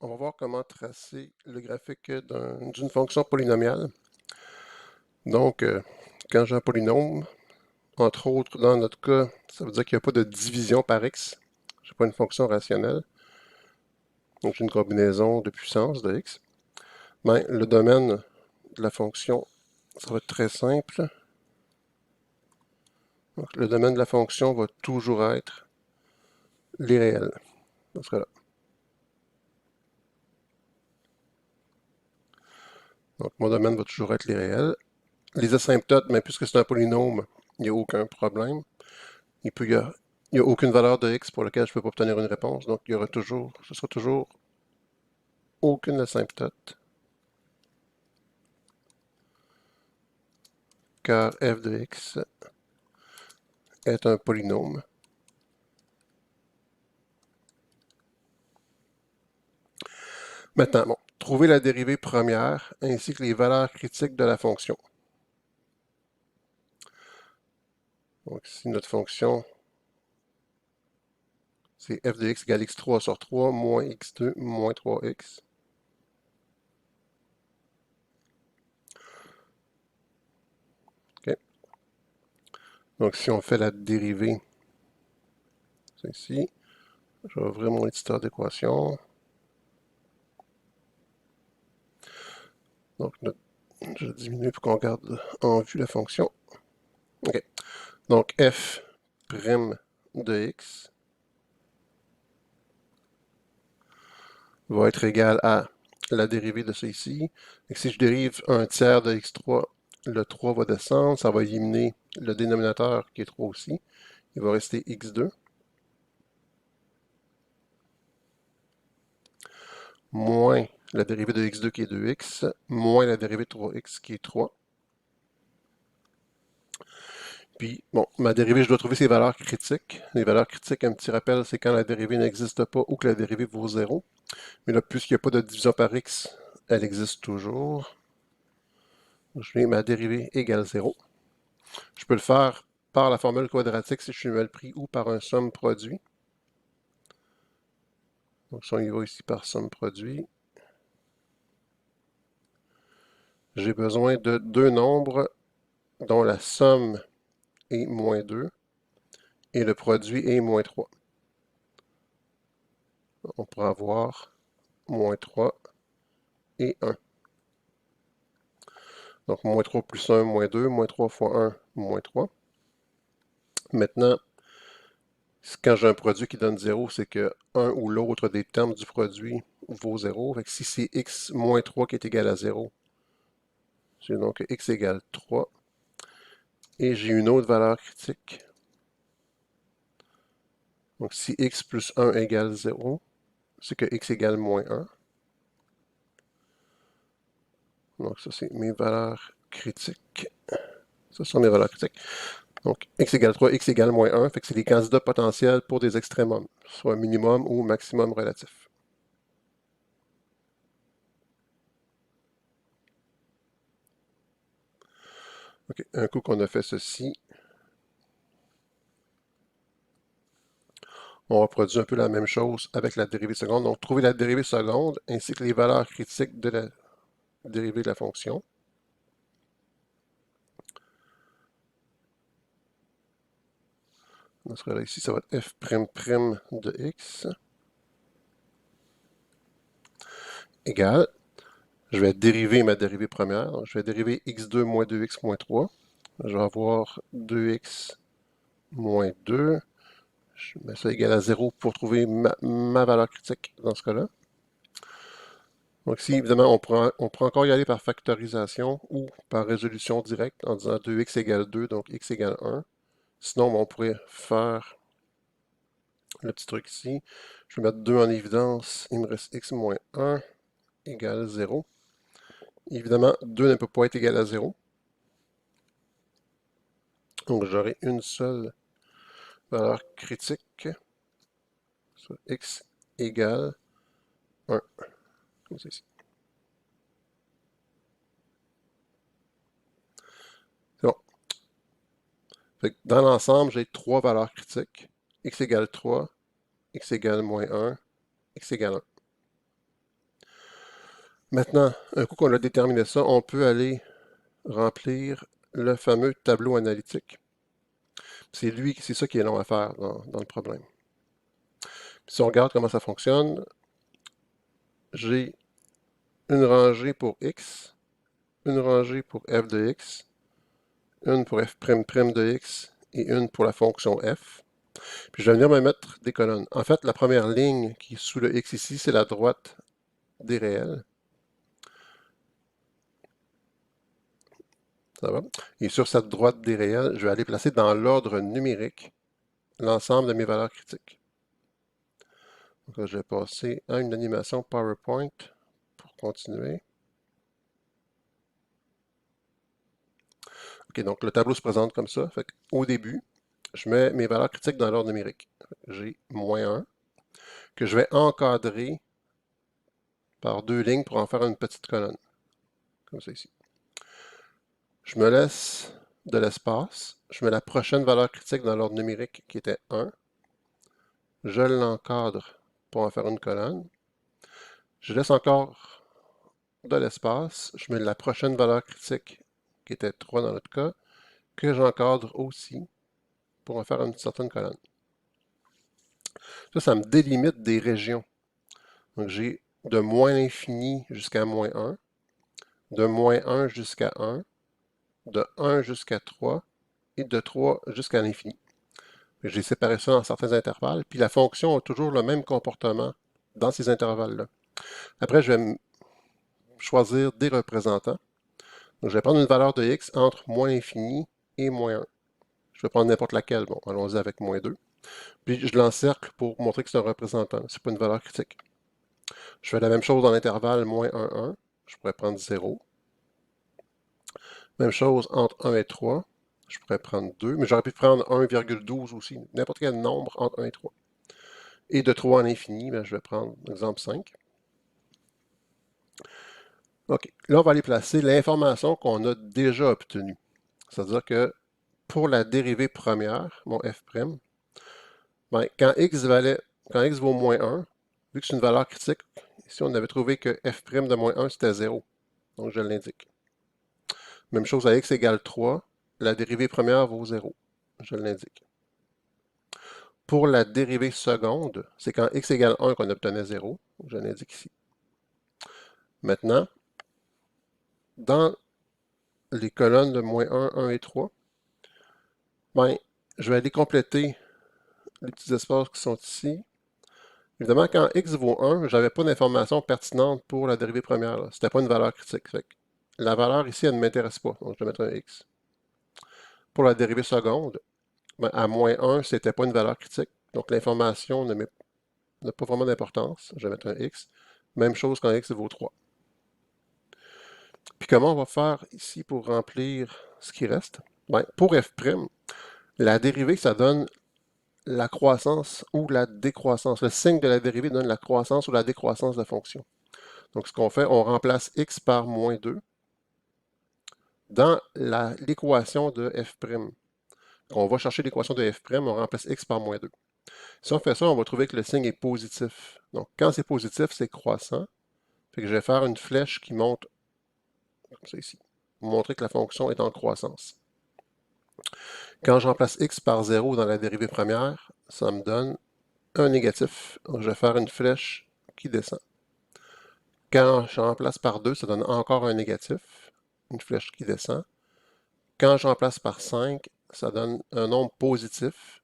On va voir comment tracer le graphique d'une fonction polynomiale. Donc, quand j'ai un polynôme, entre autres, dans notre cas, ça veut dire qu'il n'y a pas de division par x. Je n'ai pas une fonction rationnelle. Donc, j'ai une combinaison de puissance de x. Mais le domaine de la fonction, ça va être très simple. Donc, le domaine de la fonction va toujours être les réels, dans ce cas-là. Donc, mon domaine va toujours être les réels. Les asymptotes, mais puisque c'est un polynôme, il n'y a aucun problème. Il n'y a aucune valeur de x pour laquelle je ne peux pas obtenir une réponse. Donc, ce sera toujours aucune asymptote, car f de x est un polynôme. Maintenant, bon, trouver la dérivée première ainsi que les valeurs critiques de la fonction. Donc, si notre fonction, c'est f de x égale x3 sur 3 moins x2 moins 3x. Okay. Donc, si on fait la dérivée, c'est ici. Je vais ouvrir mon éditeur d'équations. Donc, je diminue pour qu'on garde en vue la fonction. OK. Donc, f' de x va être égal à la dérivée de ça ici. Et si je dérive un tiers de x3, le 3 va descendre, ça va éliminer le dénominateur qui est 3 aussi. Il va rester x2 moins la dérivée de x2 qui est 2x, moins la dérivée de 3x qui est 3. Puis, bon, ma dérivée, je dois trouver ses valeurs critiques. Les valeurs critiques, un petit rappel, c'est quand la dérivée n'existe pas ou que la dérivée vaut 0. Mais là, puisqu'il n'y a pas de division par x, elle existe toujours. Je mets ma dérivée égale 0. Je peux le faire par la formule quadratique si je suis mal pris ou par un somme produit. Donc, si on y va ici par somme produit, j'ai besoin de deux nombres dont la somme est moins 2 et le produit est moins 3. On pourra avoir moins 3 et 1. Donc, moins 3 plus 1, moins 2, moins 3 fois 1, moins 3. Maintenant, quand j'ai un produit qui donne 0, c'est que un ou l'autre des termes du produit vaut 0. Fait que si c'est x moins 3 qui est égal à 0, j'ai donc x égale 3. Et j'ai une autre valeur critique. Donc si x plus 1 égale 0, c'est que x égale moins 1. Donc ça, c'est mes valeurs critiques. Ce sont mes valeurs critiques. Donc x égale 3, x égale moins 1. Fait que c'est les candidats potentiels pour des extrémums, soit minimum ou maximum relatif. OK, un coup qu'on a fait ceci, on reproduit un peu la même chose avec la dérivée seconde. Donc, trouver la dérivée seconde ainsi que les valeurs critiques de la dérivée de la fonction. Dans ce cas-là, ici, ça va être f' de x égale, je vais dériver ma dérivée première. Donc, je vais dériver x2 moins 2x moins 3. Je vais avoir 2x moins 2. Je mets ça égal à 0 pour trouver ma valeur critique dans ce cas-là. Donc ici, évidemment, on pourra encore y aller par factorisation ou par résolution directe en disant 2x égale 2, donc x égale 1. Sinon, on pourrait faire le petit truc ici. Je vais mettre 2 en évidence. Il me reste x moins 1 égale 0. Évidemment, 2 ne peut pas être égal à 0. Donc, j'aurai une seule valeur critique. Soit x égale 1. Comme ceci. C'est bon. Fait que dans l'ensemble, j'ai trois valeurs critiques. X égale 3, x égale moins 1, x égale 1. Maintenant, un coup qu'on a déterminé ça, on peut aller remplir le fameux tableau analytique. C'est ça qui est long à faire dans le problème. Si on regarde comment ça fonctionne, j'ai une rangée pour x, une rangée pour f de x, une pour f'' de x et une pour la fonction f. Puis je vais venir me mettre des colonnes. En fait, la première ligne qui est sous le x ici, c'est la droite des réels. Ça va? Et sur cette droite des réels, je vais aller placer dans l'ordre numérique l'ensemble de mes valeurs critiques. Donc là, je vais passer à une animation PowerPoint pour continuer. OK, donc le tableau se présente comme ça. Fait au début, je mets mes valeurs critiques dans l'ordre numérique. J'ai -1 que je vais encadrer par 2 lignes pour en faire une petite colonne, comme ça ici. Je me laisse de l'espace. Je mets la prochaine valeur critique dans l'ordre numérique qui était 1. Je l'encadre pour en faire une colonne. Je laisse encore de l'espace. Je mets la prochaine valeur critique qui était 3 dans notre cas, que j'encadre aussi pour en faire une certaine colonne. Ça me délimite des régions. Donc j'ai de moins l'infini jusqu'à -1, de -1 jusqu'à 1, de 1 jusqu'à 3 et de 3 jusqu'à l'infini. J'ai séparé ça en certains intervalles, puis la fonction a toujours le même comportement dans ces intervalles-là. Après, je vais choisir des représentants. Donc, je vais prendre une valeur de x entre moins l'infini et -1. Je vais prendre n'importe laquelle. Bon, allons-y avec -2. Puis je l'encercle pour montrer que c'est un représentant. Ce n'est pas une valeur critique. Je fais la même chose dans l'intervalle -1, 1. Je pourrais prendre 0. Même chose entre 1 et 3. Je pourrais prendre 2, mais j'aurais pu prendre 1,12 aussi. N'importe quel nombre entre 1 et 3. Et de 3 à l'infini, ben, je vais prendre, exemple, 5. OK. Là, on va aller placer l'information qu'on a déjà obtenue. C'est-à-dire que pour la dérivée première, mon f', ben, quand x vaut -1, vu que c'est une valeur critique, ici on avait trouvé que f' de -1 c'était 0. Donc je l'indique. Même chose à x égale 3, la dérivée première vaut 0. Je l'indique. Pour la dérivée seconde, c'est quand x égale 1 qu'on obtenait 0. Je l'indique ici. Maintenant, dans les colonnes de -1, 1 et 3, ben, je vais aller compléter les petits espaces qui sont ici. Évidemment, quand x vaut 1, je n'avais pas d'information pertinente pour la dérivée première. Ce n'était pas une valeur critique. Fait que la valeur ici, elle ne m'intéresse pas. Donc, je vais mettre un x. Pour la dérivée seconde, ben, à -1, ce n'était pas une valeur critique. Donc, l'information n'a pas vraiment d'importance. Je vais mettre un x. Même chose quand x vaut 3. Puis comment on va faire ici pour remplir ce qui reste? Ben, pour f', la dérivée, ça donne la croissance ou la décroissance. Le signe de la dérivée donne la croissance ou la décroissance de la fonction. Donc, ce qu'on fait, on remplace x par -2 dans l'équation de f'. On va chercher l'équation de f', on remplace x par -2. Si on fait ça, on va trouver que le signe est positif. Donc, quand c'est positif, c'est croissant. Fait que je vais faire une flèche qui monte comme ça ici, pour montrer que la fonction est en croissance. Quand je remplace x par 0 dans la dérivée première, ça me donne un négatif. Donc, je vais faire une flèche qui descend. Quand je remplace par 2, ça donne encore un négatif, une flèche qui descend. Quand je remplace par 5, ça donne un nombre positif,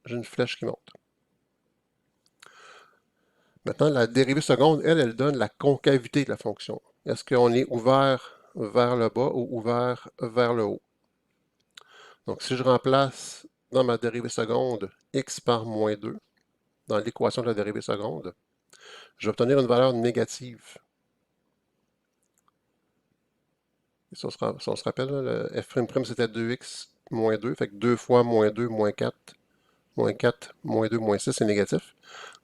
j'ai une flèche qui monte. Maintenant, la dérivée seconde, elle donne la concavité de la fonction. Est-ce qu'on est ouvert vers le bas ou ouvert vers le haut? Donc, si je remplace dans ma dérivée seconde x par -2 dans l'équation de la dérivée seconde, je vais obtenir une valeur négative. Et si on se rappelle, là, le f'' c'était 2x moins 2, fait que 2 fois -2, -4, -4, -2, -6, c'est négatif.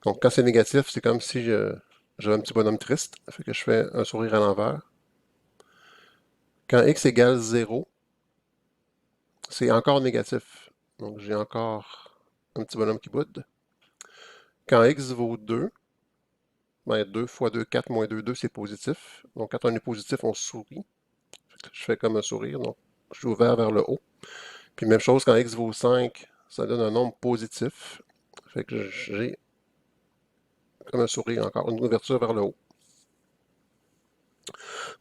Donc, quand c'est négatif, c'est comme si j'avais un petit bonhomme triste. Ça fait que je fais un sourire à l'envers. Quand x égale 0, c'est encore négatif. Donc, j'ai encore un petit bonhomme qui boude. Quand x vaut 2, Ben, 2 fois 2, 4 moins 2, 2, c'est positif. Donc, quand on est positif, on sourit. Je fais comme un sourire, donc je suis ouvert vers le haut. Puis même chose, quand x vaut 5, ça donne un nombre positif. Fait que j'ai comme un sourire encore, une ouverture vers le haut.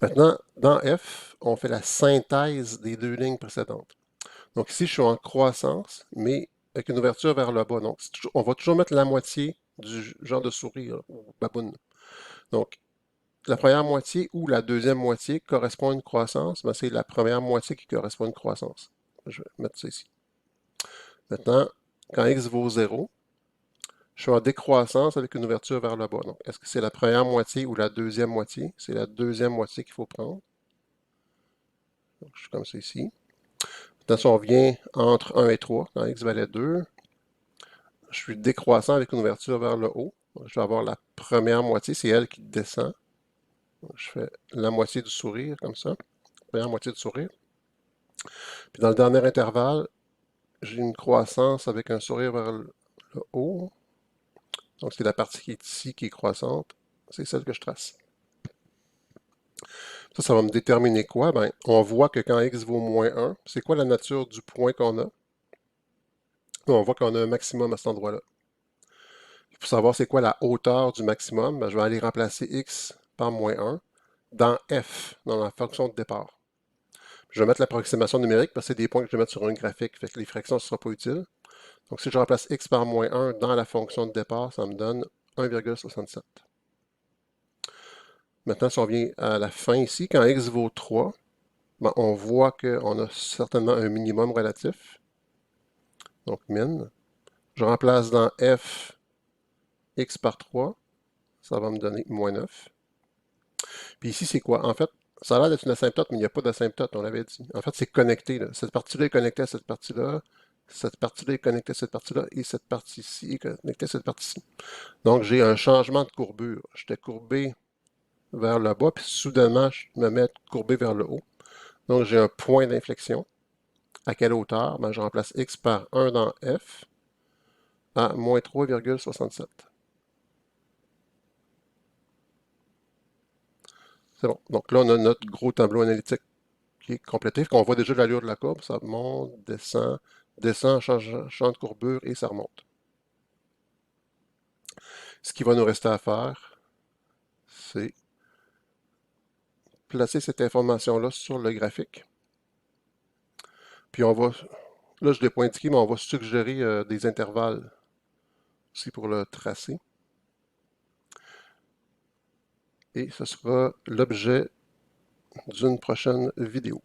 Maintenant, dans F, on fait la synthèse des deux lignes précédentes. Donc ici, je suis en croissance, mais avec une ouverture vers le bas. Donc, on va toujours mettre la moitié du genre de sourire, ou baboune. Donc, la première moitié ou la deuxième moitié correspond à une croissance, ben c'est la première moitié qui correspond à une croissance. Je vais mettre ça ici. Maintenant, quand x vaut 0, je suis en décroissance avec une ouverture vers le bas. Donc, est-ce que c'est la première moitié ou la deuxième moitié? C'est la deuxième moitié qu'il faut prendre. Donc, je suis comme ça ici. Maintenant, si on vient entre 1 et 3, quand x valait 2, je suis décroissant avec une ouverture vers le haut. Je vais avoir la première moitié, c'est elle qui descend. Je fais la moitié du sourire, comme ça. Première moitié du sourire. Puis dans le dernier intervalle, j'ai une croissance avec un sourire vers le haut. Donc, c'est la partie qui est ici qui est croissante. C'est celle que je trace. Ça va me déterminer quoi? Ben, on voit que quand x vaut moins 1, c'est quoi la nature du point qu'on a? On voit qu'on a un maximum à cet endroit-là. Pour savoir c'est quoi la hauteur du maximum, ben, je vais aller remplacer x par moins 1 dans f, dans la fonction de départ. Je vais mettre l'approximation numérique parce que c'est des points que je vais mettre sur un graphique, fait que les fractions ne seront pas utiles. Donc si je remplace x par moins 1 dans la fonction de départ, ça me donne 1,67. Maintenant, si on vient à la fin ici, quand x vaut 3, ben, on voit qu'on a certainement un minimum relatif. Donc min. Je remplace dans f x par 3, ça va me donner moins 9. Puis ici, c'est quoi? En fait, ça a l'air d'être une asymptote, mais il n'y a pas d'asymptote, on l'avait dit. En fait, c'est connecté, là. Cette partie-là est connectée à cette partie-là, cette partie-là est connectée à cette partie-là, et cette partie-ci est connectée à cette partie-ci. Donc, j'ai un changement de courbure. J'étais courbé vers le bas, puis soudainement, je me mets courbé vers le haut. Donc, j'ai un point d'inflexion. À quelle hauteur? Ben, je remplace x par 1 dans f à moins 3,67. C'est bon. Donc là, on a notre gros tableau analytique qui est complété. On voit déjà l'allure de la courbe. Ça monte, descend, change de courbure et ça remonte. Ce qui va nous rester à faire, c'est placer cette information-là sur le graphique. Puis on va, là je ne l'ai pas indiqué, mais on va suggérer des intervalles aussi pour le tracer. Et ce sera l'objet d'une prochaine vidéo.